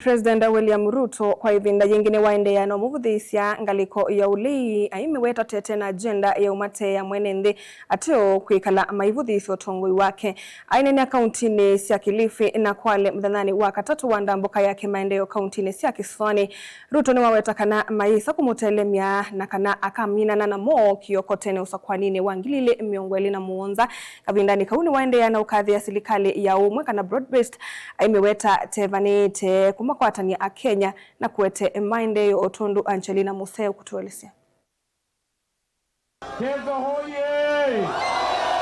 President William Ruto kwa ivinda yingine waendeea no muvuthisya ngaliko ya ulei aimeweta tete na agenda ya umate ya mwene nthi ateo kwikala maivuthisyo utongoi wake ainene kauntini cia Kilifi na Kwale muthanani wa katatu wa ndambuka yake maendeleo kauntini cia Kisuani. Ruto ni waweta kana maisa kumutelemia na kana akaminana na mo kiokotene usakwanini wa ngilile miongweli na muonza kavindani kauni waendeea na ukadhi ya serikali ya umwe kana broad-based aimeweta tevanite kumakwatania a Kenya na kuete maendeleo otundu Angelina Museo kutuelezea.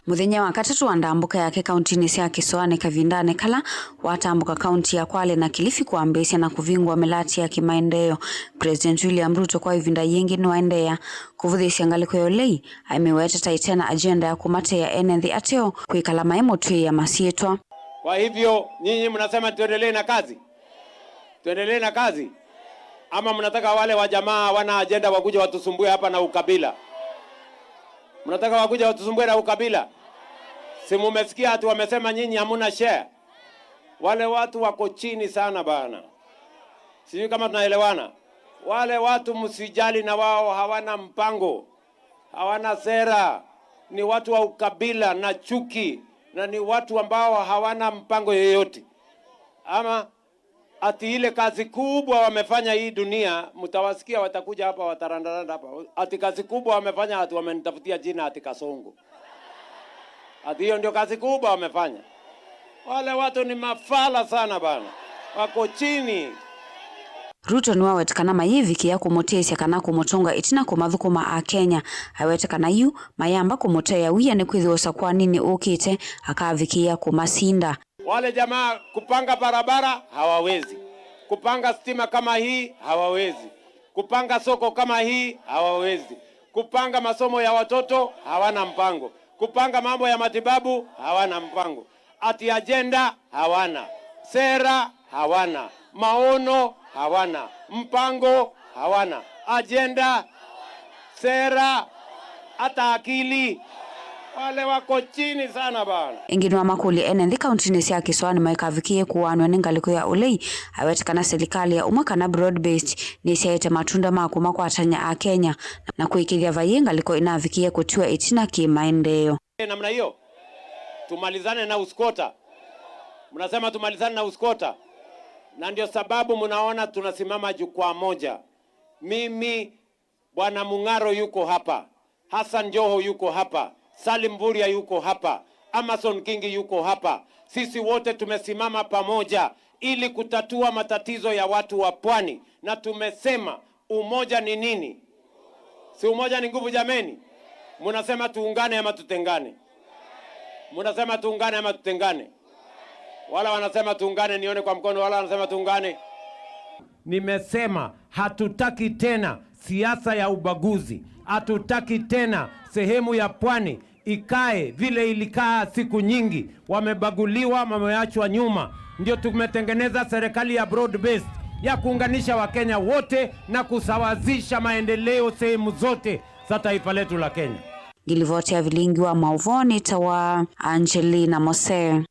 Muthenya wa katatu wa ndambuka yake kauntini cia Kisuani kavindane kala watambuka kaunti ya Kwale na Kilifi kuambesya na kuvingwa melati ya kimaendeleo. President William Ruto kwa ivinda yingi ni waendea kuvuthisya ngaliko ya ulei aimeweta taitena agenda ya kumate ya enenthi ateo kwikala maemotwe ya masietwa. Kwa hivyo nyinyi mnasema tuendelee na kazi? Tuendelee na kazi? Ama mnataka wale wa jamaa wana agenda wakuja watusumbue hapa na ukabila? Mnataka wakuja watusumbue na ukabila? Si mumesikia ati wamesema nyinyi hamuna share? Wale watu wako chini sana bana. Sijui kama tunaelewana. Wale watu msijali na wao, hawana mpango, hawana sera, ni watu wa ukabila na chuki, na ni watu ambao hawana mpango yoyote. Ama ati ile kazi kubwa wamefanya hii dunia, mtawasikia watakuja hapa watarandaranda hapa. Ati kazi kubwa wamefanya, ati wamenitafutia jina ati Kasongo. Ati hiyo ndio kazi kubwa wamefanya. Wale watu ni mafala sana bana. Wako chini. Ruto ni wawetekana mayivi ya kumotesya kana kumotonga itina kumathukuma a Kenya. Hawetekana yu mayamba kumotea wia ni kwithiwa kwa nini ukite akavikia kumasinda. Wale jamaa kupanga barabara hawawezi. Kupanga stima kama hii hawawezi. Kupanga soko kama hii hawawezi. Kupanga masomo ya watoto hawana mpango. Kupanga mambo ya matibabu hawana mpango. Ati agenda hawana. Sera hawana. Maono hawana. Mpango hawana. Agenda, sera, hata akili. Wale wako chini sana bana. Ingini wa makuli enenthi kauntini cia Kisuani maikavikie kuwanwa ni ngaliko ya ulei awetekana serikali ya umwe kana broad-based ni siaete matunda maku makwatanya a Kenya na kuikithia vaye ngaliko inavikie kutiwa itina kimaendeleo. Namna hiyo tumalizane na uskota. Mnasema tumalizane na uskota. Na ndio sababu mnaona tunasimama jukwaa moja. Mimi, Bwana Mung'aro yuko hapa, Hassan Joho yuko hapa, Salim Mvurya yuko hapa, Amason Kingi yuko hapa. Sisi wote tumesimama pamoja ili kutatua matatizo ya watu wa pwani, na tumesema umoja ni nini? Si umoja ni nguvu jameni? Mnasema tuungane ama tutengane? Mnasema tuungane ama tutengane? Wala wanasema tuungane, nione kwa mkono. Wala wanasema tuungane. Nimesema hatutaki tena siasa ya ubaguzi. Hatutaki tena sehemu ya pwani ikae vile ilikaa siku nyingi. Wamebaguliwa, wameachwa nyuma. Ndio tumetengeneza serikali ya broad-based ya kuunganisha Wakenya wote na kusawazisha maendeleo sehemu zote za taifa letu la Kenya. Gilivotea vilingi wa mauvoni tawa Angelina Museo.